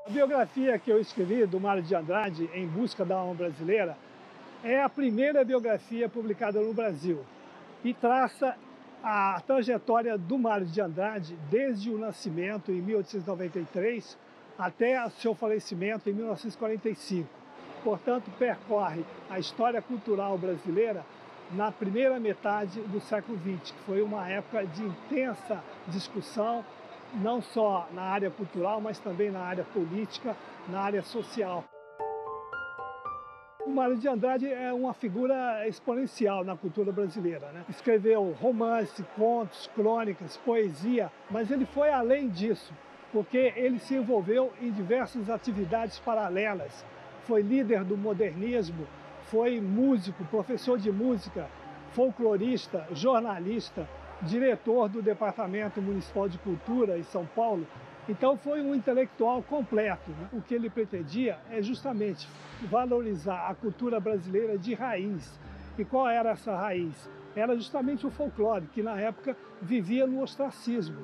A biografia que eu escrevi do Mário de Andrade, Em Busca da Alma Brasileira, é a primeira biografia publicada no Brasil e traça a trajetória do Mário de Andrade desde o nascimento em 1893 até o seu falecimento em 1945. Portanto, percorre a história cultural brasileira na primeira metade do século XX, que foi uma época de intensa discussão, não só na área cultural, mas também na área política, na área social. O Mário de Andrade é uma figura exponencial na cultura brasileira, né? Escreveu romance, contos, crônicas, poesia, mas ele foi além disso, porque ele se envolveu em diversas atividades paralelas. Foi líder do modernismo, foi músico, professor de música, folclorista, jornalista, diretor do Departamento Municipal de Cultura em São Paulo. Então foi um intelectual completo, né? O que ele pretendia é justamente valorizar a cultura brasileira de raiz. E qual era essa raiz? Era justamente o folclore, que na época vivia no ostracismo.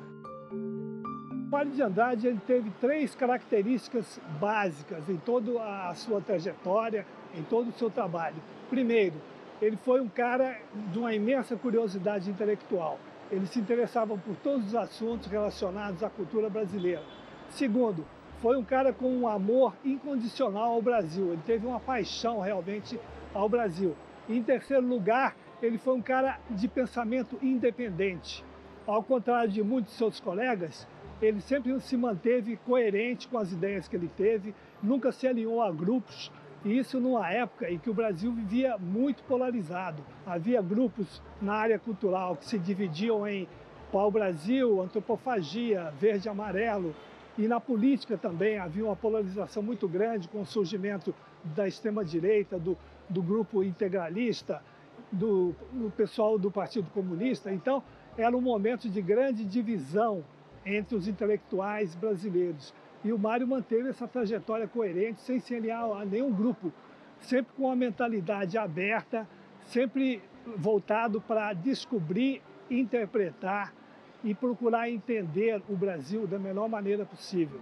O Mário de Andrade ele teve três características básicas em toda a sua trajetória, em todo o seu trabalho. Primeiro, ele foi um cara de uma imensa curiosidade intelectual. Ele se interessava por todos os assuntos relacionados à cultura brasileira. Segundo, foi um cara com um amor incondicional ao Brasil. Ele teve uma paixão realmente ao Brasil. E, em terceiro lugar, ele foi um cara de pensamento independente. Ao contrário de muitos de seus colegas, ele sempre se manteve coerente com as ideias que ele teve, nunca se alinhou a grupos, e isso numa época em que o Brasil vivia muito polarizado. Havia grupos na área cultural que se dividiam em pau-brasil, antropofagia, verde e amarelo, e na política também havia uma polarização muito grande com o surgimento da extrema-direita, do grupo integralista, do pessoal do Partido Comunista. Então, era um momento de grande divisão entre os intelectuais brasileiros. E o Mário manteve essa trajetória coerente, sem se aliar a nenhum grupo, sempre com uma mentalidade aberta, sempre voltado para descobrir, interpretar e procurar entender o Brasil da melhor maneira possível.